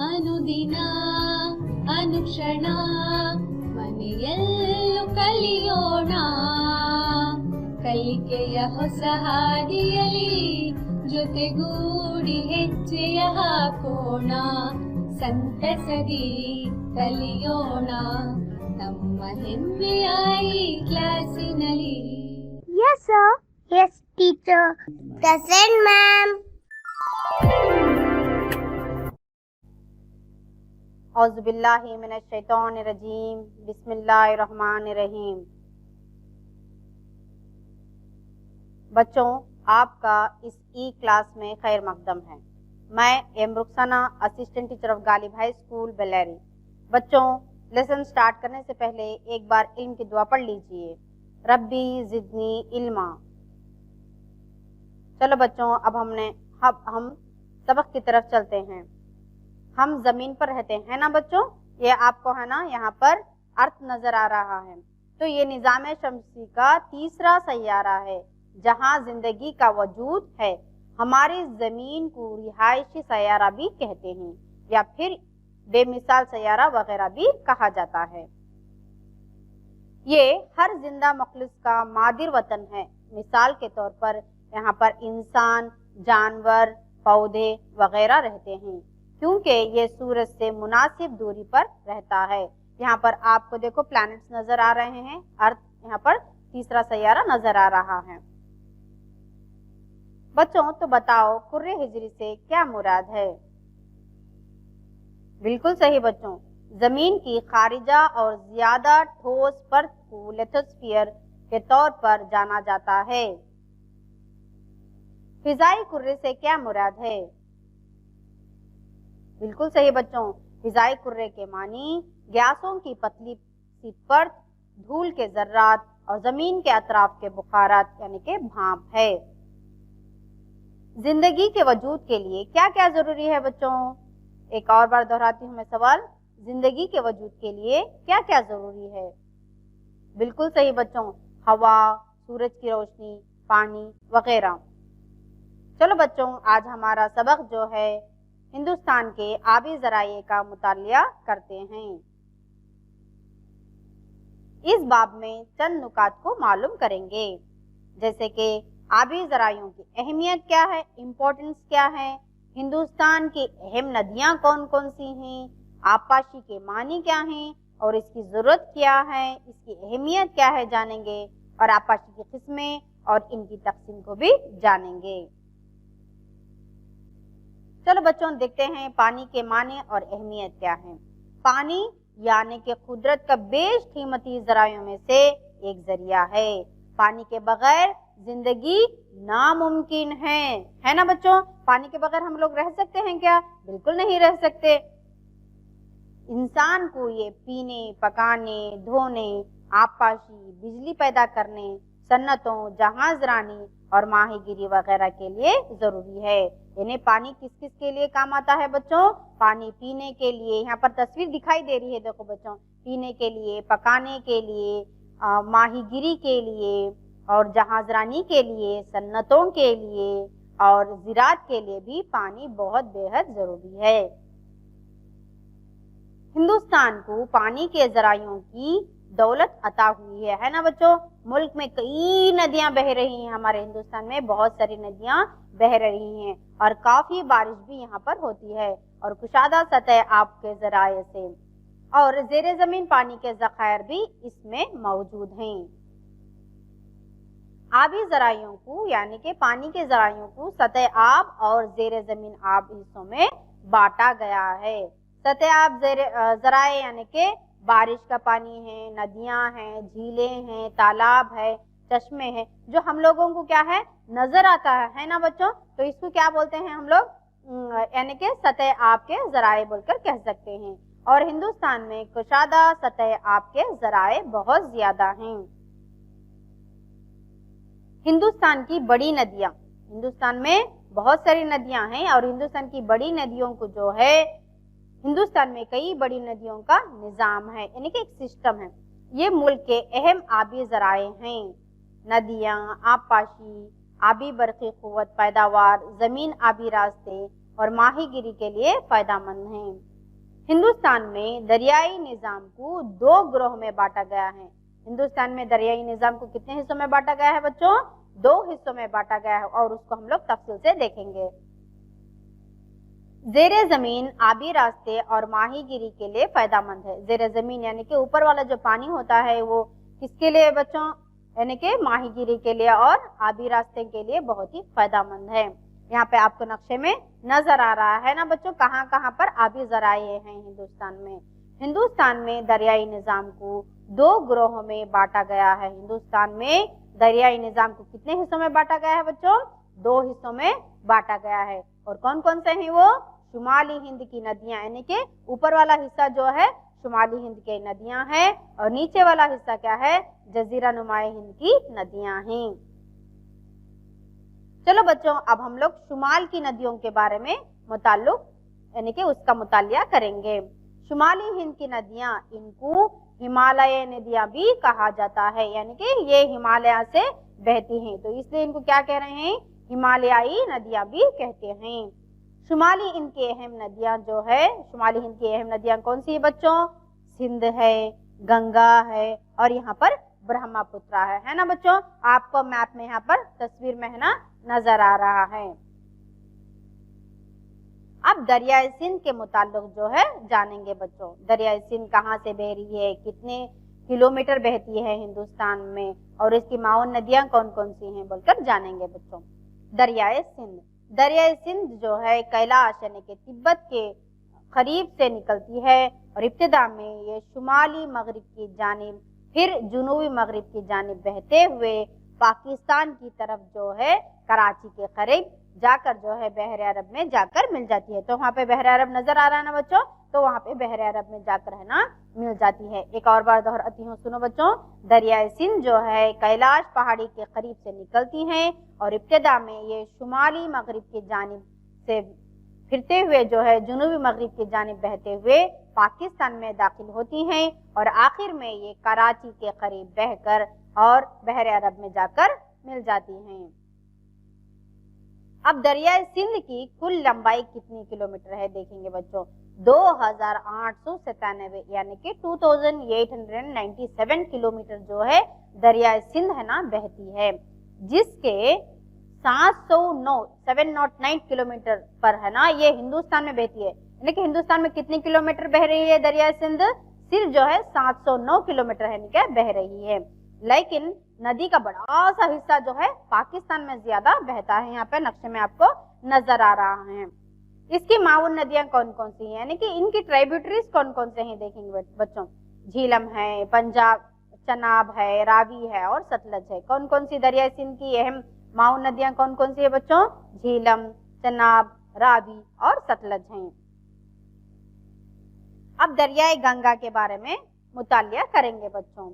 ಅನುದಿನ ಅನುಕ್ಷಣ ಮನೆಯಲ್ಲೂ ಕಲಿಯೋಣ, ಕಲಿಕೆಯ ಹೊಸ ಹಾದಿಯಲಿ ಜೊತೆಗೂಡಿ ಹೆಜ್ಜೆಯ ಹಾಕೋಣ, ಸಂತಸದಿ ಕಲಿಯೋಣ ನಮ್ಮ ಹೆಮ್ಮೆಯ ಈ ಕ್ಲಾಸಿನಲ್ಲಿ. Yes sir. Yes teacher. Present ma'am. औज़ुबिल्लाहि मिनश्शैतानिर्रजीम, बिस्मिल्लाहिर्रहमानिर्रहीम। बच्चों, आपका इस ई क्लास में खैर मकदम है। मैं am Rukhsana, assistant teacher of Ghalib high school Bellary. बच्चों, लेसन स्टार्ट करने से पहले एक बार इल्म की दुआ पढ़ लीजिए, रब्बी ज़िदनी इल्मा। चलो बच्चों, अब हम सबक की तरफ चलते हैं। हम जमीन पर रहते हैं ना बच्चों, ये आपको है ना यहाँ पर अर्थ नजर आ रहा है। तो ये निज़ाम शमसी का तीसरा सैयारा है जहाँ जिंदगी का वजूद है। हमारी जमीन को रिहायशी सैयारा भी कहते हैं या फिर बेमिसाल सैयारा वगैरह भी कहा जाता है। ये हर जिंदा मखलूक का मादिर वतन है। मिसाल के तौर पर यहाँ पर इंसान, जानवर, पौधे वगैरह रहते हैं क्योंकि ये सूरज से मुनासिब दूरी पर रहता है। यहाँ पर आपको देखो प्लैनेट्स नजर आ रहे हैं, अर्थ यहाँ पर तीसरा सैयारा नजर आ रहा है। बच्चों, तो बताओ कुर्रे हिजरी से क्या मुराद है? बिल्कुल सही बच्चों, जमीन की खारिजा और ज्यादा ठोस परत को लिथोस्फीयर के तौर पर जाना जाता है। फिजाई कुर्रे से क्या मुराद है? बिल्कुल सही बच्चों, फिजाई कुर्रे के मानी गैसों की पतली सी परत, धूल के जर्रात और जमीन के अतराफ के बुखारात यानी के भाप है। जिंदगी के वजूद के लिए क्या क्या जरूरी है बच्चों? एक और बार दोहराती हूँ मैं सवाल, जिंदगी के वजूद के लिए क्या क्या जरूरी है? बिल्कुल सही बच्चों, हवा, सूरज की रोशनी, पानी वगैरह। चलो बच्चों, आज हमारा सबक जो है हिंदुस्तान के आबी ज़राए का मुतालिया करते हैं। इस बाब में चंद नुकात को मालूम करेंगे, जैसे कि आबी ज़राइयों की अहमियत क्या है, इम्पोर्टेंस क्या है, हिंदुस्तान की अहम नदियाँ कौन कौन सी हैं, आबपाशी के मानी क्या हैं और इसकी ज़रूरत क्या है, इसकी अहमियत क्या है जानेंगे, और आबपाशी की किस्में और इनकी तकसीम को भी जानेंगे। चलो बच्चों, देखते हैं पानी के माने और अहमियत क्या है। पानी यानी कि कुदरत का बेशकीमती ज़राइयों में से एक जरिया है। पानी के बगैर जिंदगी नामुमकिन है ना बच्चों? पानी के बगैर हम लोग रह सकते हैं क्या? बिल्कुल नहीं रह सकते। इंसान को ये पीने, पकाने, धोने, आबपाशी, बिजली पैदा करने, सन्नतों, जहाजरानी और माहीगिरी वगैरह के लिए जरूरी है। यानी पानी किस किस के लिए काम आता है बच्चों? पानी पीने के लिए, यहाँ पर तस्वीर दिखाई दे रही है देखो बच्चों, पीने के लिए, पकाने के लिए, माहीगिरी के लिए और जहाजरानी के लिए, सन्नतों के लिए और ज़राअत के लिए भी पानी बहुत बेहद जरूरी है। हिंदुस्तान को पानी के ज़राइयों की दौलत अता हुई है ना बच्चों? मुल्क में कई नदियां बह रही हैं, हमारे हिंदुस्तान में बहुत सारी नदियां बह रही हैं और काफी बारिश भी यहाँ पर होती है और कुशादा सतह आब के जराये से और जेरे जमीन पानी के ज़खायर भी इसमें मौजूद हैं। आबी ज़राइयों को यानी कि पानी के ज़राइयों को सतह आब और जेरे जमीन आब हिस्सों में बांटा गया है। सतह आब ज़राए यानी कि बारिश का पानी है, नदियां हैं, झीलें हैं, तालाब है, चश्मे हैं, जो हम लोगों को क्या है नजर आता है ना बच्चों? तो इसको क्या बोलते हैं हम लोग? यानी कि सतह आब के ज़राए बोलकर कह सकते हैं। और हिंदुस्तान में कुशादा सतह आब के ज़राए बहुत ज्यादा हैं। हिंदुस्तान की बड़ी नदियां, हिंदुस्तान में बहुत सारी नदियां हैं और हिंदुस्तान की बड़ी नदियों को जो है, हिंदुस्तान में कई बड़ी नदियों का निज़ाम है यानी कि एक सिस्टम है। ये मुल्क के अहम आबी ज़राए हैं। नदियाँ, आबपाशी, आबी बरक़ी क़ुव्वत पैदावार, ज़मीन आबी रास्ते और माहीगिरी के लिए फायदेमंद हैं। हिंदुस्तान में दरियाई निज़ाम को 2 गिरोह में बांटा गया है। हिंदुस्तान में दरियाई निज़ाम को कितने हिस्सों में बांटा गया है बच्चों? 2 हिस्सों में बांटा गया है और उसको हम लोग तफसील से देखेंगे। ज़ेरे ज़मीन आबी रास्ते और माहीगिरी के लिए फायदेमंद है। ज़ेरे ज़मीन यानी कि ऊपर वाला जो पानी होता है वो किसके लिए बच्चों? यानी कि माहीगिरी के लिए और आबी रास्ते के लिए बहुत ही फायदेमंद है। यहाँ पे आपको नक्शे में नजर आ रहा है ना बच्चों, कहाँ कहाँ पर आबी ज़राए हैं हिंदुस्तान में। हिंदुस्तान में दरियाई निज़ाम को 2 गिरोहों में बांटा गया है। हिंदुस्तान में दरियाई निज़ाम को कितने हिस्सों में बांटा गया है बच्चों? 2 हिस्सों में बांटा गया है। और कौन कौन से हैं वो? शुमाली हिंद की नदियां, यानी कि ऊपर वाला हिस्सा जो है शुमाली हिंद की नदियां हैं और नीचे वाला हिस्सा क्या है? जजीरा नुमाए हिंद की नदियां हैं। चलो बच्चों, अब हम लोग शुमाल की नदियों के बारे में मुताल्लुक यानी कि उसका मुतालिया करेंगे। शुमाली हिंद की नदियां, इनको हिमालय नदियां भी कहा जाता है, यानी कि ये हिमालय से बहती हैं, तो इसलिए इनको क्या कह रहे हैं? हिमालयाई नदियां भी कहते हैं। शुमाली हिंद की अहम नदियां जो है, शुमाली हिंद की अहम नदियां कौन सी है बच्चों? सिंध है, गंगा है और यहाँ पर ब्रह्मपुत्र है ना बच्चों? आपको मैप में यहाँ पर तस्वीर में है ना नजर आ रहा है। अब दरियाए सिंध के मुताल्लिक जो है जानेंगे बच्चों। दरियाए सिंध कहाँ से बह रही है, कितने किलोमीटर बहती है हिंदुस्तान में और इसकी माउन नदियां कौन कौन सी हैं बोलकर जानेंगे बच्चों। दरियाए सिंध, दरियाए सिंध जो है कैलाश यानी कि तिब्बत के करीब से निकलती है और इब्तिदा में ये शुमाली मगरिब की जानिब फिर जुनूबी मगरिब की जानिब बहते हुए पाकिस्तान की तरफ जो है कराची के करीब जाकर जो है बहरे अरब में जाकर मिल जाती है। तो वहाँ पे बहरे अरब नजर आ रहा है ना बच्चों, तो वहाँ पे बहरे अरब में जाकर है ना मिल जाती है। एक और बार दोहराती हूँ, सुनो बच्चों। दरियाए सिंध जो है कैलाश पहाड़ी के करीब से निकलती हैं और इब्तिदा में ये शुमाली मगरिब की जानिब से फिरते हुए जो है जुनूबी मगरिब की जानिब बहते हुए पाकिस्तान में दाखिल होती हैं और आखिर में ये कराची के करीब बहकर और बहरे अरब में जाकर मिल जाती हैं। अब दरियाए सिंध की कुल लंबाई कितनी किलोमीटर है देखेंगे बच्चों। 2897 यानी कि 2897 किलोमीटर जो है दरियाए सिंध है ना बहती है, जिसके 709 किलोमीटर पर है ना ये हिंदुस्तान में बहती है। यानी कि हिंदुस्तान में कितने किलोमीटर बह रही है दरियाए सिंध? सिर्फ जो है 709 किलोमीटर है क्या बह रही है। लेकिन नदी का बड़ा सा हिस्सा जो है पाकिस्तान में ज्यादा बहता है। यहाँ पे नक्शे में आपको नजर आ रहा है। इसकी माउन नदियां कौन कौन सी हैं, यानी कि इनकी ट्राइब्यूटरीज कौन कौन से हैं देखेंगे बच्चों। झीलम है, पंजाब, चनाब है, रावी है और सतलज है। कौन कौन सी दरियाए सिंध की अहम माउन नदियां कौन कौन सी है बच्चों? झीलम, चनाब, रावी और सतलज हैं। अब दरियाए गंगा के बारे में मुतालिया करेंगे बच्चों।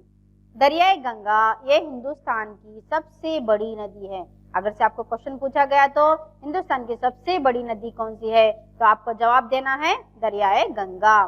दरियाए गंगा ये हिंदुस्तान की सबसे बड़ी नदी है। अगर से आपको क्वेश्चन पूछा गया तो हिंदुस्तान की सबसे बड़ी नदी कौन सी है, तो आपको जवाब देना है दरियाए गंगा।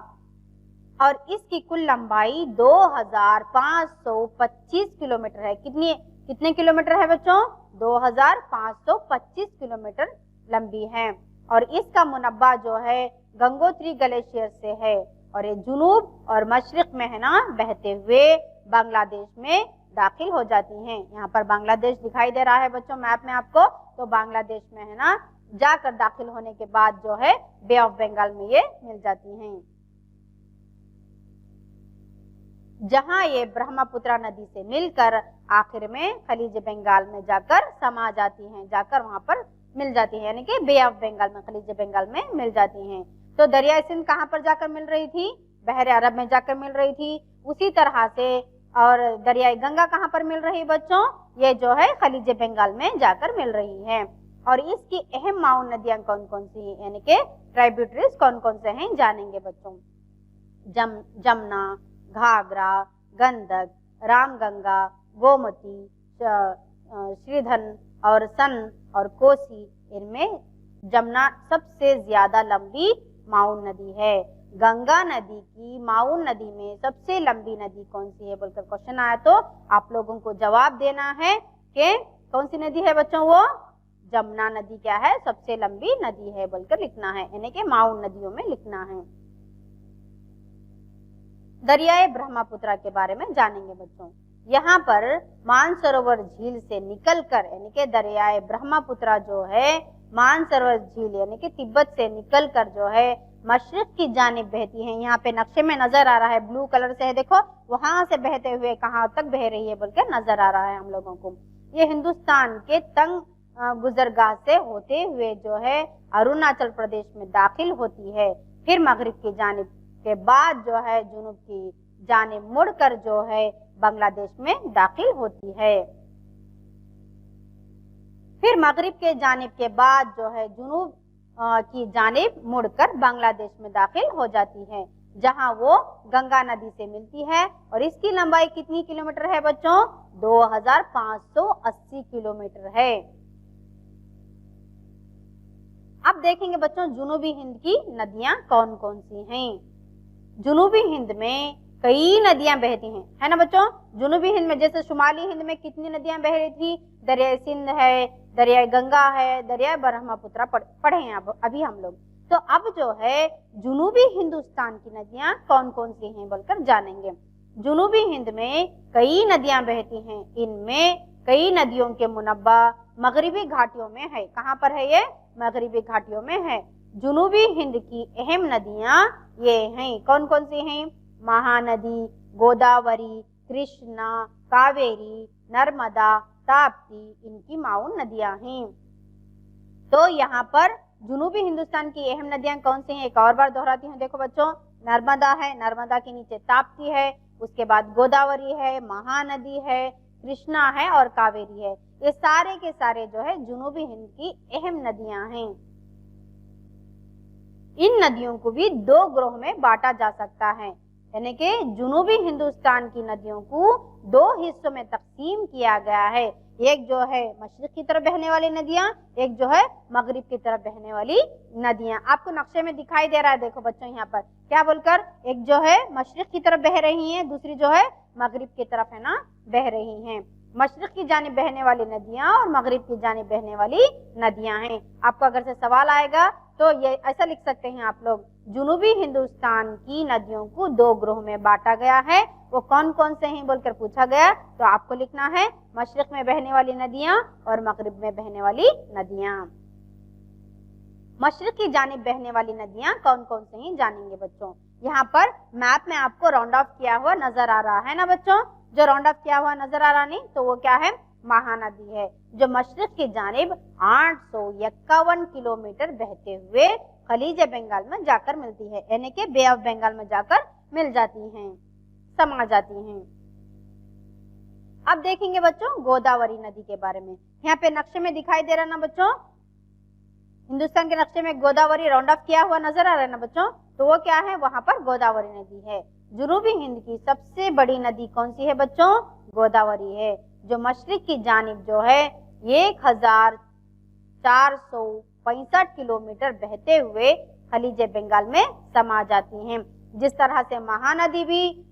और इसकी कुल लंबाई 2525 किलोमीटर है। कितने किलोमीटर है बच्चों? 2525 किलोमीटर लंबी है। और इसका मुनब्बा जो है गंगोत्री ग्लेशियर से है और ये जुनूब और मशरिक में है ना बहते हुए बांग्लादेश में दाखिल हो जाती हैं। यहाँ पर बांग्लादेश दिखाई दे रहा है बच्चों मैप में आपको, तो बांग्लादेश में है ना जाकर दाखिल होने के बाद जो है बे ऑफ बंगाल में ये मिल जाती हैं। जहां ये ब्रह्मपुत्र नदी से मिलकर आखिर में खलीज बंगाल में जाकर समा जाती हैं, जाकर वहां पर मिल जाती है, यानी कि बे ऑफ बंगाल में खलीज बंगाल में मिल जाती हैं। तो दरियाए सिंध कहाँ पर जाकर मिल रही थी? बहरे अरब में जाकर मिल रही थी। उसी तरह से और दरियाए गंगा कहाँ पर मिल रही बच्चों? ये जो है खलीज बंगाल में जाकर मिल रही है। और इसकी अहम माउन नदियां कौन कौन सी हैं, यानी कि ट्राइब्यूटरीज कौन कौन से हैं जानेंगे बच्चों। जमुना, घाघरा, गंडक, रामगंगा, गोमती, श्रीधन और सन और कोसी। इनमें जमुना सबसे ज्यादा लंबी माउन नदी है। गंगा नदी की माउन नदी में सबसे लंबी नदी कौन सी है बोलकर क्वेश्चन आया तो आप लोगों को जवाब देना है कि कौन सी नदी है बच्चों? वो जमुना नदी क्या है, सबसे लंबी नदी है बोलकर लिखना है, यानी कि माउन नदियों में लिखना है। दरियाए ब्रह्मपुत्र के बारे में जानेंगे बच्चों। यहाँ पर मानसरोवर झील से निकलकर यानी कि दरियाए ब्रह्मपुत्र जो है मानसरोवर झील यानी कि तिब्बत से निकलकर जो है मशरिक की जानिब बहती है। यहाँ पे नक्शे में नजर आ रहा है, ब्लू कलर से है, देखो वहां से बहते हुए कहाँ तक बह रही है बोलकर नजर आ रहा है हम लोगों को। ये हिंदुस्तान के तंग गुजरगाह से होते हुए जो है अरुणाचल प्रदेश में दाखिल होती है, फिर मगरिब की जानिब के बाद जो है जुनूब की जानिब मुड़कर जो है बांग्लादेश में दाखिल होती है। फिर मगरिब के जानिब के बाद जो है जुनूब की जानिब मुड़कर बांग्लादेश में दाखिल हो जाती है, जहां वो गंगा नदी से मिलती है। और इसकी लंबाई कितनी किलोमीटर है बच्चों? 2580 किलोमीटर है। अब देखेंगे बच्चों जुनूबी हिंद की नदियां कौन कौन सी हैं। जुनूबी हिंद में कई नदियां बहती हैं, है ना बच्चों। जुनूबी हिंद में जैसे शुमाली हिंद में कितनी नदियां बह रही थी, दरियाए सिंध है, दरियाए गंगा है, दरियाए ब्रह्मपुत्र पढ़े हैं अभी हम लोग। तो अब जो है जुनूबी हिंदुस्तान की नदियां कौन कौन सी हैं बोलकर जानेंगे। जुनूबी हिंद में कई नदियां बहती हैं, इनमें कई नदियों के मुनब्बा मगरिबी घाटियों में है। कहाँ पर है ये? मगरिबी घाटियों में है। जुनूबी हिंद की अहम नदियां ये हैं, कौन कौन सी हैं? महानदी, गोदावरी, कृष्णा, कावेरी, नर्मदा, ताप्ती, इनकी माउन नदियां हैं। तो यहाँ पर जुनूबी हिंदुस्तान की अहम नदियां कौन सी हैं, एक और बार दोहराती हूँ। देखो बच्चों, नर्मदा है, नर्मदा के नीचे ताप्ती है, उसके बाद गोदावरी है, महानदी है, कृष्णा है और कावेरी है। ये सारे के सारे जो है जुनूबी हिंद की अहम नदियां हैं। इन नदियों को भी दो ग्रोह में बांटा जा सकता है, यानी कि जुनूबी हिंदुस्तान की नदियों को दो हिस्सों में तकसीम किया गया है। एक जो है मशरिक की तरफ बहने वाली नदियां, एक जो है मगरिब की तरफ बहने वाली नदियां। आपको नक्शे में दिखाई दे रहा है, देखो बच्चों यहाँ पर क्या बोलकर, एक जो है मशरिक की तरफ बह रही है, दूसरी जो है मगरिब की तरफ है ना बह रही हैं। मशरिक की जानिब बहने वाली नदियां और मगरिब की जानिब बहने वाली नदियां हैं। आपको अगर से सवाल आएगा तो ये ऐसा लिख सकते हैं आप लोग, जुनूबी हिंदुस्तान की नदियों को दो ग्रोह में बांटा गया है, वो कौन कौन से हैं बोलकर पूछा गया, तो आपको लिखना है मशरिक में बहने वाली नदियां और मगरिब में बहने वाली नदियां। मशरिक की जानिब बहने वाली नदियां कौन कौन से हैं जानेंगे बच्चों। यहाँ पर मैप में आपको राउंड ऑफ किया हुआ नजर आ रहा है ना बच्चों, जो राउंड ऑफ किया हुआ नजर आ रहा नहीं तो वो क्या है, महानदी है, जो मशरिक की जानिब 851 किलोमीटर बहते हुए खलीज बंगाल में जाकर मिलती है, यानी कि बे ऑफ बंगाल में जाकर मिल जाती हैं, समा जाती हैं। अब देखेंगे बच्चों गोदावरी नदी के बारे में। यहाँ पे नक्शे में दिखाई दे रहा ना बच्चों, हिंदुस्तान के नक्शे में गोदावरी राउंड ऑफ किया हुआ नजर आ रहा है ना बच्चों, तो वो क्या है, वहां पर गोदावरी नदी है। जुनूबी हिंद की सबसे बड़ी नदी कौन सी है बच्चों? गोदावरी है, जो मशरिक की जानिब जो है 1465 किलोमीटर बहते हुए खलीज बंगाल में समा जाती हैं। जिस तरह से महानदी भी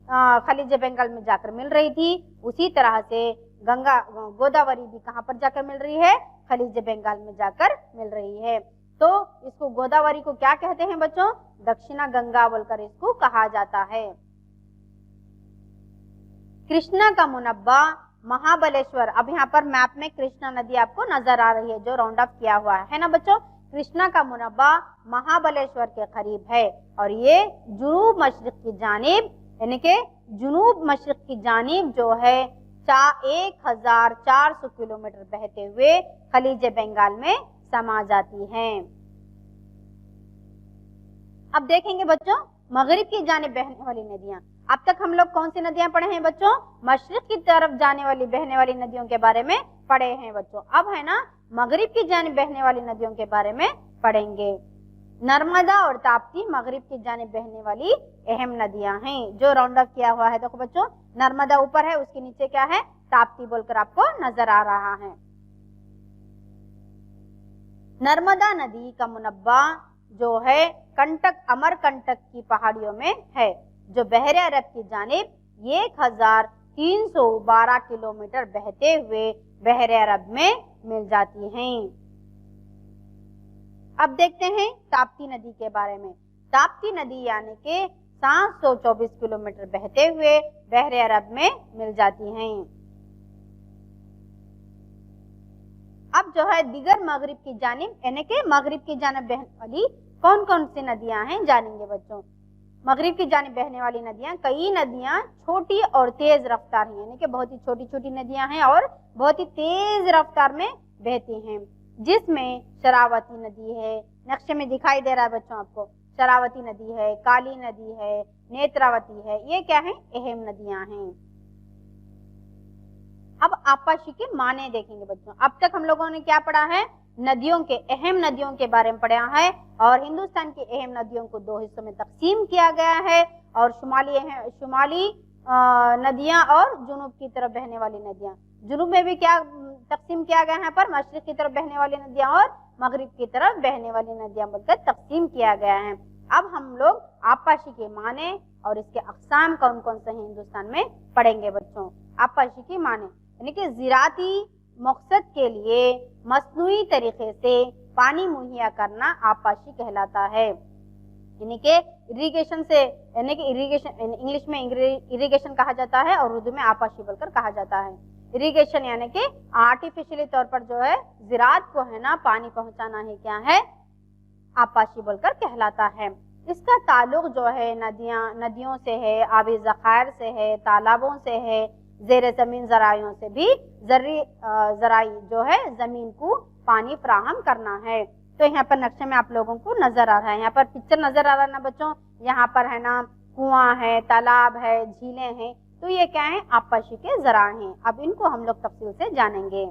खलीज बंगाल में जाकर मिल रही थी, उसी तरह से गोदावरी भी कहाँ पर जाकर मिल रही है, खलीज बंगाल में जाकर मिल रही है। तो इसको गोदावरी को क्या कहते हैं बच्चों? दक्षिणा गंगा बोलकर इसको कहा जाता है। कृष्णा का मुनब्बा महाबलेश्वर, अब यहाँ पर मैप में कृष्णा नदी आपको नजर आ रही है जो राउंड ऑफ किया हुआ है ना बच्चों। कृष्णा का मुनब्बा महाबलेश्वर के करीब है और ये जुनूब मशरिक की जानिब यानी कि जुनूब मशरिक की जानिब जो है 1400 किलोमीटर बहते हुए खलीज बंगाल में समा जाती हैं। अब देखेंगे बच्चों मगरिब की जानिब बहने वाली नदियां। अब तक हम लोग कौन सी नदियां पढ़े हैं बच्चों? मशरिक की तरफ जाने वाली बहने वाली नदियों के बारे में पढ़े हैं बच्चों। अब है ना मगरिब की जानिब बहने वाली नदियों के बारे में पढ़ेंगे। नर्मदा और ताप्ती मगरिब की जानिब बहने वाली अहम नदियां हैं जो राउंड ऑफ किया हुआ है। देखो बच्चों नर्मदा ऊपर है, उसके नीचे क्या है, ताप्ती बोलकर आपको नजर आ रहा है। नर्मदा नदी का मुनब्बा जो है कंटक अमरकंटक की पहाड़ियों में है जो बहरे अरब की जानिब 1312 किलोमीटर बहते हुए बहरे अरब में मिल जाती हैं। अब देखते हैं ताप्ती नदी के बारे में। ताप्ती नदी यानी कि 724 किलोमीटर बहते हुए बहरे अरब में मिल जाती हैं। अब जो है दिगर मगरिब की जानिब यानी कि मगरिब की जानिब बहने वाली कौन कौन सी नदियां हैं जानेंगे बच्चों। मगरिब की जानिब बहने वाली नदियां, कई नदियां छोटी और तेज रफ्तार हैं, यानी कि बहुत ही छोटी छोटी नदियां हैं और बहुत ही तेज रफ्तार में बहती हैं, जिसमें शरावती नदी है, नक्शे में दिखाई दे रहा है बच्चों आपको, शरावती नदी है, काली नदी है, नेत्रावती है, ये क्या है, अहम नदियां हैं। अब आपाशी के माने देखेंगे बच्चों। अब तक हम लोगों ने क्या पढ़ा है, नदियों के, अहम नदियों के बारे में पढ़ा है, और हिंदुस्तान की अहम नदियों को दो हिस्सों में तकसीम किया गया है, और शुमाली नदियां और जुनूब की तरफ बहने वाली नदियां। जुनूब में भी क्या तकसीम किया गया है, यहाँ पर मशरिक की तरफ बहने वाली नदियां और मगरिब की तरफ बहने वाली नदियां बोलकर तकसीम किया गया है। अब हम लोग आपाशी के माने और इसके अक़साम कौन कौन से हैं हिंदुस्तान में पढ़ेंगे बच्चों। आपाशी के माने यानी कि ज़राअती मकसद के लिए मसनूई तरीके से पानी मुहैया करना आपाशी कहलाता है। यानी कि इरिगेशन से, यानी कि इरिगेशन इंग्लिश में इरिगेशन कहा जाता है और उर्दू में आपाशी बोलकर कहा जाता है। इरिगेशन यानी कि आर्टिफिशियली तौर पर जो है ज़राअत को है ना पानी पहुंचाना है, क्या है, आपाशी बोलकर कहलाता है। इसका ताल्लुक जो है नदियों से है, आबी ज़खायर से है, तालाबों से है, ज़ेर ज़मीन ज़राइयों से भी ज़राई जो है ज़मीन को पानी फराहम करना है। तो यहाँ पर नक्शे में आप लोगों को नजर आ रहा है, यहाँ पर पिक्चर नजर आ रहा है ना बच्चों, यहाँ पर है ना कुआं है, तालाब है, झीलें हैं, तो ये क्या है, आपाशी के ज़रा हैं। अब इनको हम लोग तफसील से जानेंगे।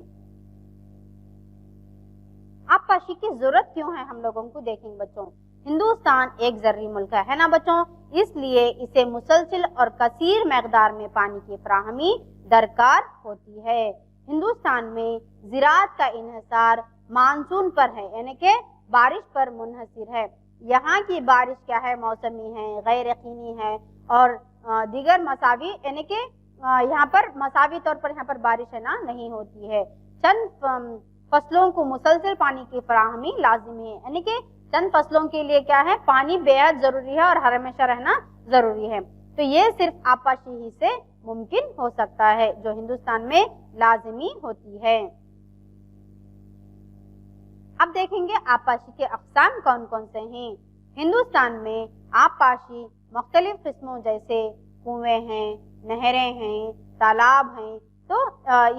आपाशी की जरूरत क्यों है हम लोगों को देखेंगे बच्चों। हिंदुस्तान एक ज़र्री मुल्क है ना बच्चों, इसलिए इसे मुसलसिल और कसीर मकदार में पानी की फराहमी दरकार होती है। हिंदुस्तान में ज़राअत का इन्हिसार मानसून पर है, यानी कि बारिश पर मुनहसिर है। यहाँ की बारिश क्या है, मौसमी है, गैर यकीनी है, और दीगर मसावी यानी कि यहाँ पर मसावी तौर पर यहाँ पर बारिश है ना नहीं होती है। चंद फसलों को मुसलसल पानी की फराहमी लाजिमी है, यानी कि चंद फसलों के लिए क्या है, पानी बेहद जरूरी है और हर हमेशा रहना जरूरी है। तो ये सिर्फ आपाशी ही से मुमकिन हो सकता है, जो हिंदुस्तान में लाजिमी होती है। अब देखेंगे आपाशी के अक़साम कौन कौन से हैं। हिंदुस्तान में आपाशी मुख्तलिफ किस्मों जैसे कुएं हैं, नहरें हैं, तालाब हैं, तो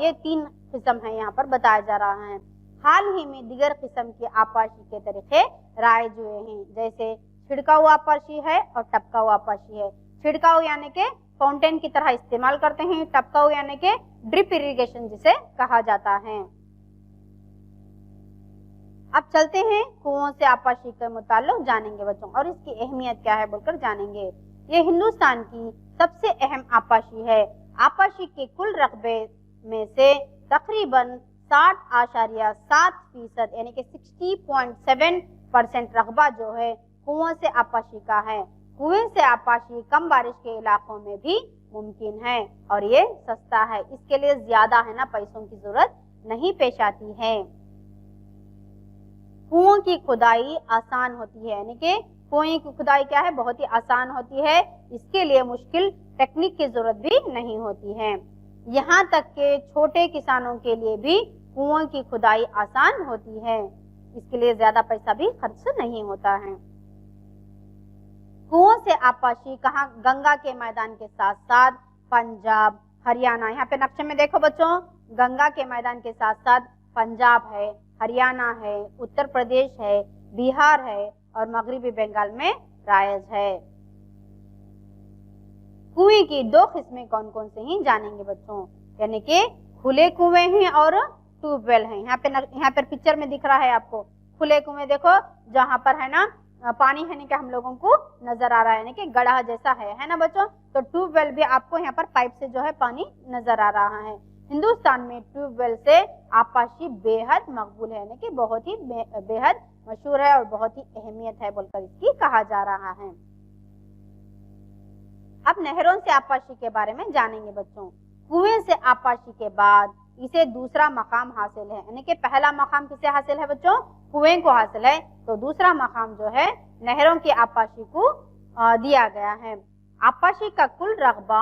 ये 3 किस्म है यहाँ पर बताया जा रहा है। हाल ही में दिगर किस्म की आपाशी के तरीके राइज हुए हैं, जैसे छिड़काऊ आपाशी है और टपकाऊ आपाशी है। छिड़काऊ यानी कि फाउंटेन की तरह इस्तेमाल करते हैं, टपकाऊ यानी कि ड्रिप इरिगेशन जिसे कहा जाता है। अब चलते हैं कुओं से आपाशी के मुताल्लिक जानेंगे बच्चों, और इसकी अहमियत क्या है बोलकर जानेंगे। ये हिंदुस्तान की सबसे अहम आपाशी है। आपाशी के कुल रकबे में से तकरीबन 60.7% यानी कि 60.7% रकबा जो है कुओं से आपाशी का है। कुएं से आपाशी कम बारिश के इलाकों में भी मुमकिन है और ये सस्ता है, इसके लिए ज्यादा है ना पैसों की जरूरत नहीं पेश आती है। कुओं की खुदाई आसान होती है, यानी कि कुएं की खुदाई क्या है, बहुत ही आसान होती है, इसके लिए मुश्किल टेक्निक की जरूरत भी नहीं होती है। यहाँ तक के छोटे किसानों के लिए भी कुओं की खुदाई आसान होती है, इसके लिए ज्यादा पैसा भी खर्च नहीं होता है। कुओं से आपाशी कहाँ, गंगा के मैदान के साथ साथ पंजाब, हरियाणा, यहाँ पे नक्शे में देखो बच्चों, गंगा के मैदान के साथ साथ पंजाब है, हरियाणा है, उत्तर प्रदेश है, बिहार है और मगरिबी बंगाल में राइज है। कुएं की 2 किस्में कौन कौन से हैं जानेंगे बच्चों, यानी कि खुले कुएं हैं और ट्यूबवेल हैं। यहाँ पर पिक्चर में दिख रहा है आपको खुले कुएं, देखो जहाँ पर है ना पानी है कि हम लोगों को नजर आ रहा है, यानी कि गड्ढा जैसा है ना बच्चों। तो ट्यूबवेल भी आपको यहाँ पर पाइप से जो है पानी नजर आ रहा है। हिंदुस्तान में ट्यूबवेल से आपाशी बेहद मकबूल है, यानी कि बहुत ही बेहद मशहूर है और बहुत ही अहमियत है बोलकर इसकी कहा जा रहा है। अब नहरों से आपाशी के बारे में जानेंगे बच्चों। कुएं से आपाशी के बाद इसे दूसरा मकाम हासिल है, यानी कि पहला मकाम किसे हासिल है बच्चों, कुएं को हासिल है, तो दूसरा मकाम जो है नहरों की आपाशी को दिया गया है। आपाशी का कुल रकबा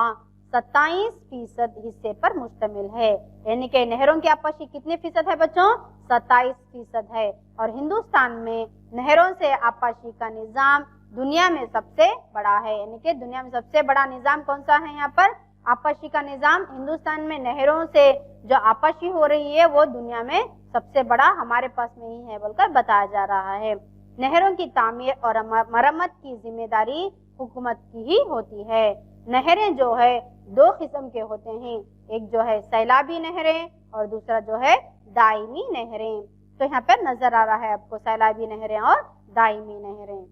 27% हिस्से पर मुश्तमिल है, यानी कि नहरों की आपाशी कितने फीसद है बच्चों? 27% है। और हिंदुस्तान में नहरों से आपाशी का निजाम दुनिया में सबसे बड़ा है, यानी कि दुनिया में सबसे बड़ा निजाम कौन सा है? यहाँ पर आपाशी का निजाम। हिंदुस्तान में नहरों से जो आपाशी हो रही है वो दुनिया में सबसे बड़ा हमारे पास में ही है बोलकर बताया जा रहा है। नहरों की तामीर और मरम्मत की जिम्मेदारी हुकूमत की ही होती है। नहरें जो है दो किस्म के होते हैं, एक जो है सैलाबी नहरें और दूसरा जो है दायमी नहरें। तो यहाँ पर नजर आ रहा है आपको सैलाबी नहरें और दायमी नहरें।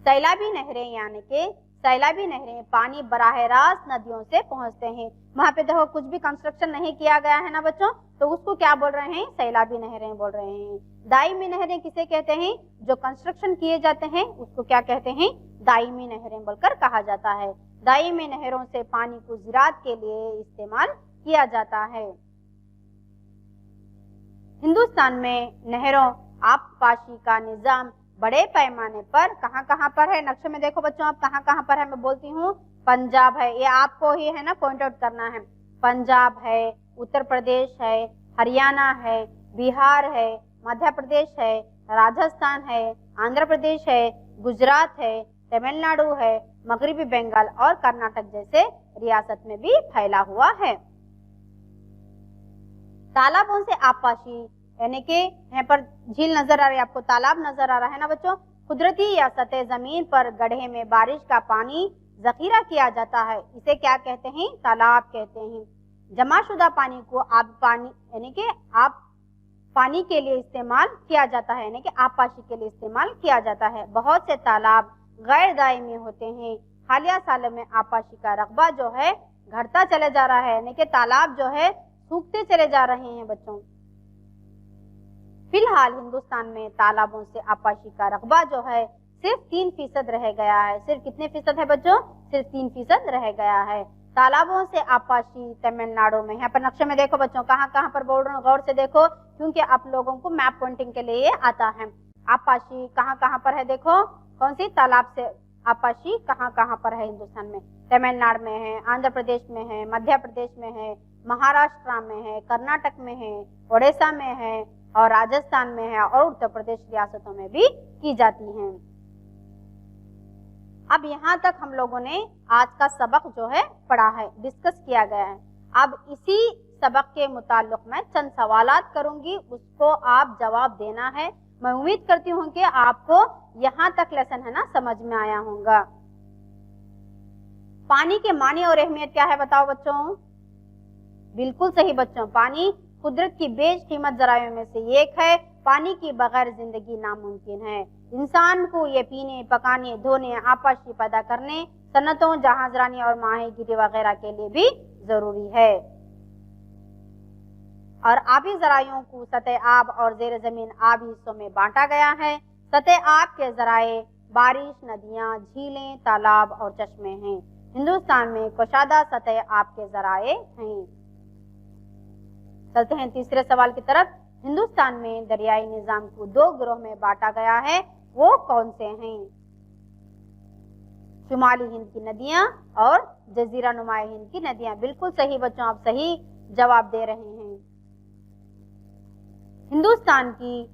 सैलाबी नहरें यानी कि सैलाबी नहरें पानी बराह रास्त नदियों से पहुंचते हैं। वहां पे देखो कुछ भी कंस्ट्रक्शन नहीं किया गया है ना बच्चों, तो उसको क्या बोल रहे हैं? सैलाबी नहरें बोल रहे हैं। दायमी नहरें किसे कहते हैं? जो कंस्ट्रक्शन किए जाते हैं उसको क्या कहते हैं? दायमी नहरें बोलकर कहा जाता है। दायमी नहरों से पानी को ज़राअत के लिए इस्तेमाल किया जाता है। हिंदुस्तान में नहरों आबपाशी का निजाम बड़े पैमाने पर कहाँ पर है? नक्शे में देखो बच्चों आप कहाँ पर है, मैं बोलती हूँ पंजाब है, ये आपको ही है ना पॉइंट आउट करना है। पंजाब है, उत्तर प्रदेश है, हरियाणा है, बिहार है, मध्य प्रदेश है, राजस्थान है, आंध्र प्रदेश है, गुजरात है, तमिलनाडु है, मगरबी बंगाल और कर्नाटक जैसे रियासत में भी फैला हुआ है। तालाबों से आबपाशी यानी कि यहाँ पर झील नजर आ रही है आपको, तालाब नजर आ रहा है ना बच्चों। कुदरती या सतह जमीन पर गड्ढे में बारिश का पानी जखीरा किया जाता है, इसे क्या कहते हैं? तालाब कहते हैं। जमाशुदा पानी को आब पानी यानी कि आब पानी के लिए इस्तेमाल किया जाता है, यानी कि आबपाशी के लिए इस्तेमाल किया जाता है। बहुत से तालाब गैर दायमी होते हैं। हालिया सालों में आबपाशी का रकबा जो है घटता चले जा रहा है, यानी कि तालाब जो है सूखते चले जा रहे हैं बच्चों। फिलहाल हिंदुस्तान में तालाबों से आबपाशी का रकबा जो है सिर्फ 3% रह गया है। सिर्फ कितने फीसद है बच्चों? सिर्फ 3% रह गया है। तालाबों से आबपाशी तमिलनाडु में, यहाँ पर नक्शे में देखो बच्चों कहाँ पर बोल रहे हो, गौर से देखो क्योंकि आप लोगों को मैप पॉइंटिंग के लिए आता है। आबपाशी कहाँ पर है? देखो कौन सी तालाब से आबपाशी कहाँ पर है हिंदुस्तान में? तमिलनाडु में है, आंध्र प्रदेश में है, मध्य प्रदेश में है, महाराष्ट्र में है, कर्नाटक में है, ओडिशा में है और राजस्थान में है और उत्तर प्रदेश रियासतों में भी की जाती हैं। अब यहाँ तक हम लोगों ने आज का सबक जो है पढ़ा है, डिस्कस किया गया है। अब इसी सबक के मुताल्लिक मैं चंद सवालात करूंगी, उसको आप जवाब देना है। मैं उम्मीद करती हूँ कि आपको यहाँ तक लेसन है ना समझ में आया होगा। पानी के मानी और अहमियत क्या है बताओ बच्चों? बिल्कुल सही बच्चों, पानी कुदरत की बेशकीमत जरायों में से एक है। पानी की बगैर जिंदगी नामुमकिन है। इंसान को ये पीने, पकाने, धोने, आबपाशी पैदा करने, सन्नतों, जहाजरानी और माहीगीरी वगैरह के लिए भी जरूरी है। और आबी जरायों को सतह आब और जेर जमीन आबी हिस्सों में बांटा गया है। सतह आब के जराए बारिश, नदियां, झीलें, तालाब और चश्मे हैं। हिंदुस्तान में कुशादा सतह आब के जराए हैं। चलते हैं तीसरे सवाल की तरफ। हिंदुस्तान में दरियाई निजाम को 2 गिरोह में बांटा गया है, वो कौन से हैं? शुमाली हिंद की नदियां और जजीरा नुमा हिंद की नदियां। बिल्कुल सही बच्चों, आप सही जवाब दे रहे हैं। हिंदुस्तान की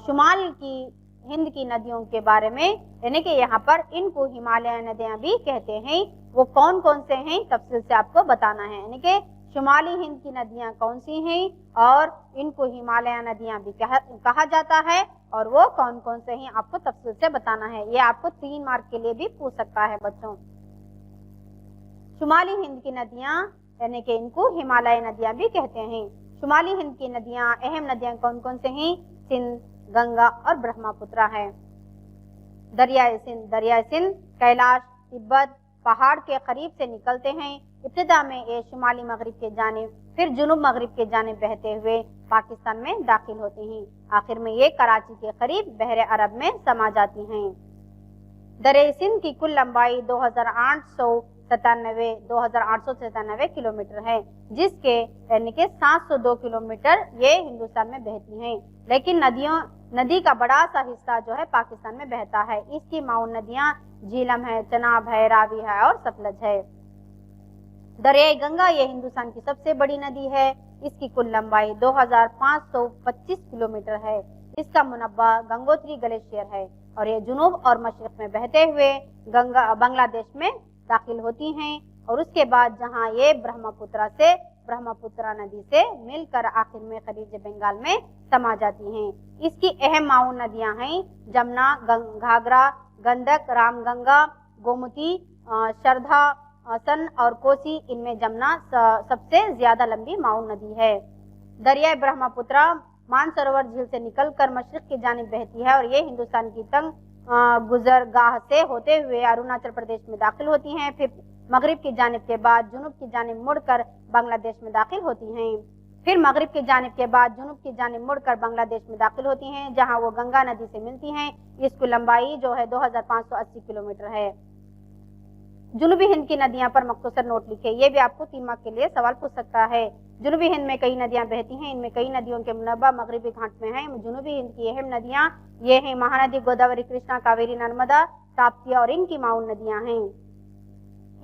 शुमाल की हिंद की नदियों के बारे में, यानी कि यहाँ पर इनको हिमालय नदियां भी कहते हैं, वो कौन कौन से हैं तफसील से आपको बताना है। यानी कि शुमाली हिंद की नदियां कौन सी हैं और इनको हिमालय नदियां भी कहा जाता है और वो कौन कौन से हैं आपको तफसील से बताना है। ये आपको 3 मार्क के लिए भी पूछ सकता है बच्चों। शुमाली हिंद की नदियां यानी कि इनको हिमालय नदियां भी कहते हैं। शुमाली हिंद की नदियां, अहम नदियां कौन कौन से हैं? सिंध, गंगा और ब्रह्मपुत्र है। दरियाए सिंध कैलाश, तिब्बत पहाड़ के करीब से निकलते हैं। इब्तिदा में ये शुमाली मगरिब के जानिब, फिर जुनूब मगरिब के जानिब बहते हुए पाकिस्तान में दाखिल होती हैं। आखिर में ये कराची के करीब बहरे अरब में समा जाती हैं। दरियाए सिंध की कुल लंबाई 2800 2897 किलोमीटर है, जिसके यानी कि 702 किलोमीटर ये हिंदुस्तान में बहती हैं। लेकिन नदी का बड़ा सा हिस्सा जो है पाकिस्तान में बहता है। इसकी माउन नदियां झीलम है, चनाब है, रावी है और सतलज है। दरियाई गंगा ये हिंदुस्तान की सबसे बड़ी नदी है। इसकी कुल लंबाई 2525 किलोमीटर है। इसका मुनब्बा गंगोत्री ग्लेशियर है और ये जुनूब और मशरिक में बहते हुए बांग्लादेश में दाखिल होती हैं और उसके बाद जहां ये ब्रह्मपुत्रा नदी से मिलकर आखिर में खलीज बंगाल में समा जाती हैं। इसकी अहम माउन नदियां हैं जमुना, घाघरा, गंडक, रामगंगा, गोमती, शरधा, सन और कोसी। इनमें जमुना सबसे ज्यादा लंबी माउन नदी है। दरियाए ब्रह्मपुत्रा मानसरोवर झील से निकलकर मशरिक की जानिब बहती है और ये हिंदुस्तान की तंग गुजरगाह से होते हुए अरुणाचल प्रदेश में दाखिल होती हैं। फिर मगरिब की जानिब के बाद जुनूब की जानिब मुड़कर बांग्लादेश में दाखिल होती हैं। फिर मगरिब की जानिब के बाद जुनूब की जानिब मुड़कर बांग्लादेश में दाखिल होती हैं, जहां वो गंगा नदी से मिलती हैं। इसकी लंबाई जो है 2580 किलोमीटर है। जुनूबी हिंद की नदियां पर मख्तसर नोट लिखे। ये भी आपको 3 मार्क के लिए सवाल पूछ सकता है। जुनूबी हिंद में कई नदियां बहती हैं। इनमें कई नदियों के मुनब्बा मगरिबी घाट में है। जुनूबी हिंद की अहम नदियां ये हैं महानदी, गोदावरी, कृष्णा, कावेरी, नर्मदा, ताप्ती और इनकी माउन नदियां हैं।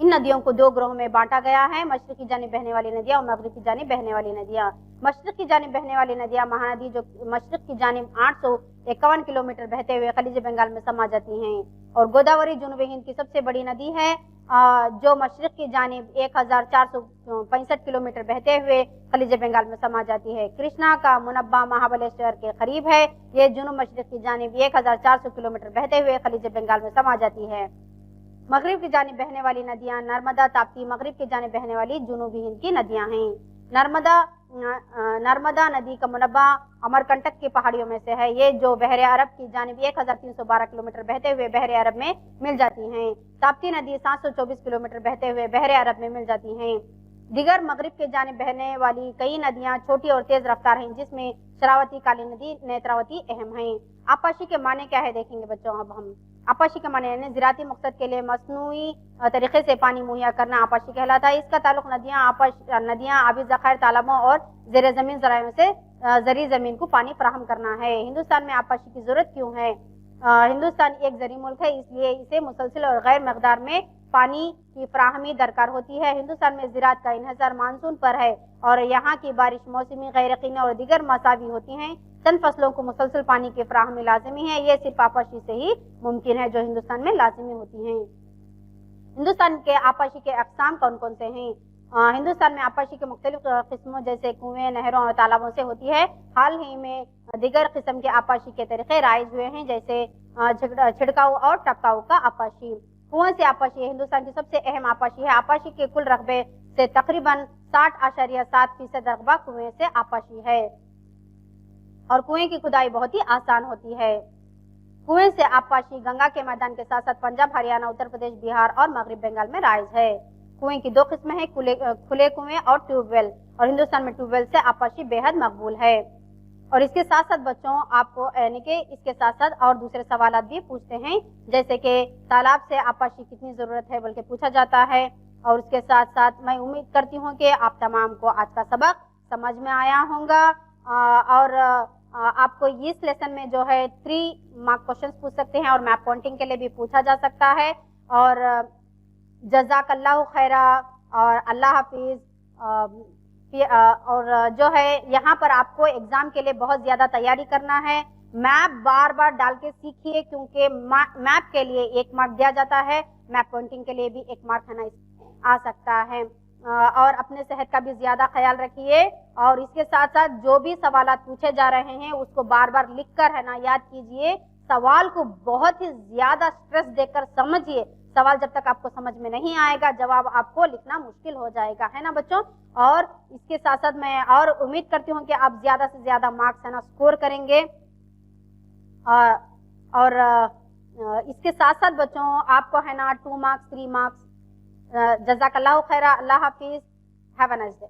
इन नदियों को 2 ग्रोह में बांटा गया है, मशरिक की जानिब बहने वाली नदियां और मगरिब की जानिब बहने वाली नदियां। मशरिक की जानिब बहने वाली नदियां महानदी जो मशरिक की जानिब 851 किलोमीटर बहते हुए खलीज बंगाल में समा जाती हैं और गोदावरी जुनूबी हिंद की सबसे बड़ी नदी है जो मशरिक की जानिब 1465 किलोमीटर बहते हुए खलीज बंगाल में समा जाती है। कृष्णा का मुनब्बा महाबलेश्वर के करीब है। ये जुनूब मशरिक की जानिब 1400 किलोमीटर बहते हुए खलीज बंगाल में समा जाती है। मगरिब की जानिब बहने वाली नदियां नर्मदा, ताप्ती मगरिब की जानिब बहने वाली जुनूबी हिंद की नदियां हैं। नर्मदा नदी का मुनब्बा अमरकंटक की पहाड़ियों में से है। ये जो बहरे अरब की जानिब 1312 किलोमीटर बहते हुए बहरे अरब में मिल जाती हैं। ताप्ती नदी 724 किलोमीटर बहते हुए बहरे अरब में मिल जाती हैं। दिगर मगरिब के जानिब बहने वाली कई नदियां छोटी और तेज रफ्तार हैं, जिसमें शरावती, काली नदी, नेत्रावती अहम हैं। आपाशी के माने क्या है देखेंगे बच्चों। अब हम आपाशी के माने यानी ज़राती मकसद के लिए मसनूई तरीके से पानी मुहैया करना आपाशी कहलाता है। इसका ताल्लुक नदियां आबी ज़खायर, तालाबों और ज़ेर ज़मीन ज़रायों से ज़री ज़मीन को पानी फराहम करना है। हिंदुस्तान में आपाशी की ज़रूरत क्यों है? हिंदुस्तान एक ज़री मुल्क है, इसलिए इसे मुसलसल और गैर मकदार में पानी की फराहमी दरकार होती है। हिंदुस्तान में ज़राअत का इन्हिसार मानसून पर है और यहाँ की बारिश मौसमी, गैर यकीनी और दीगर मसावी होती हैं। चंद फसलों को मुसलसल पानी की फराहमी लाजमी है। ये सिर्फ आपाशी से ही मुमकिन है जो हिंदुस्तान में लाजमी होती हैं। हिंदुस्तान के आपाशी के अक़साम कौन कौन से हैं? हिंदुस्तान में आपाशी के मुख्तलिफ किस्मों जैसे कुएं, नहरों और तालाबों से होती है। हाल ही में दीगर किस्म के आपाशी के तरीके राइज हुए हैं, जैसे छिड़काव और टपकाव का आपाशी। कुएं से आपाशी हिंदुस्तान की सबसे अहम आपाशी है। आपाशी के कुल रकबे से तकरीबन 60.7% रकबा कुएं से आपाशी है और कुएं की खुदाई बहुत ही आसान होती है। कुएं से आपाशी गंगा के मैदान के साथ साथ पंजाब, हरियाणा, उत्तर प्रदेश, बिहार और मगरिब बंगाल में राइज है। कुएं की 2 किस्में हैं, खुले कुएं और ट्यूबवेल, और हिंदुस्तान में ट्यूबवेल से आपाशी बेहद मकबूल है। और इसके साथ साथ बच्चों आपको यानी कि इसके साथ साथ और दूसरे सवाल भी पूछते हैं, जैसे कि तालाब से आपाशी कितनी ज़रूरत है बल्कि पूछा जाता है। और उसके साथ साथ मैं उम्मीद करती हूँ कि आप तमाम को आज का सबक समझ में आया होगा और आपको इस लेसन में जो है 3 मार्क क्वेश्चंस पूछ सकते हैं और मैप पॉइंटिंग के लिए भी पूछा जा सकता है। और जज़ाकल्लाहु खैरा और अल्लाह हाफिज़। और जो है यहाँ पर आपको एग्जाम के लिए बहुत ज़्यादा तैयारी करना है। मैप बार बार डाल के सीखिए, क्योंकि मैप के लिए 1 मार्क दिया जाता है, मैप पॉइंटिंग के लिए भी 1 मार्क है ना आ सकता है। और अपने सेहत का भी ज़्यादा ख्याल रखिए और इसके साथ साथ जो भी सवालात पूछे जा रहे हैं उसको बार बार लिख कर है ना याद कीजिए। सवाल को बहुत ही ज़्यादा स्ट्रेस देकर समझिए। सवाल जब तक आपको समझ में नहीं आएगा जवाब आपको लिखना मुश्किल हो जाएगा, है ना बच्चों। और इसके साथ साथ मैं और उम्मीद करती हूँ कि आप ज़्यादा से ज़्यादा मार्क्स है ना स्कोर करेंगे। और इसके साथ साथ बच्चों आपको है ना 2 मार्क्स 3 मार्क्स। जज़ाकल्लाहु खैरा। अल्लाह हाफिज़। Have a nice day.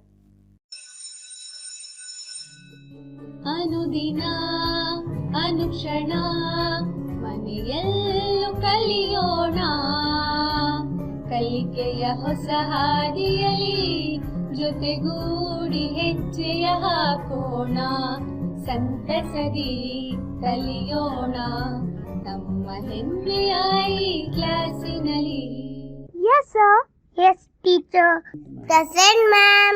ಅನುದಿನ ಅನುಕ್ಷಣ ಮನೆಯಲ್ಲೂ ಕಲಿಯೋಣ. ಕಲಿಕೆಯ ಹೊಸ ಹಾದಿಯಲಿ ಜೊತೆಗೂಡಿ ಹೆಜ್ಜೆಯ ಹಾಕೋಣ, ಸಂತಸದಿ ಕಲಿಯೋಣ ನಮ್ಮ ಹೆಮ್ಮೆಯ ಈ ಕ್ಲಾಸಿನಲ್ಲಿ. Yes, sir. Yes, teacher. Present, ma'am.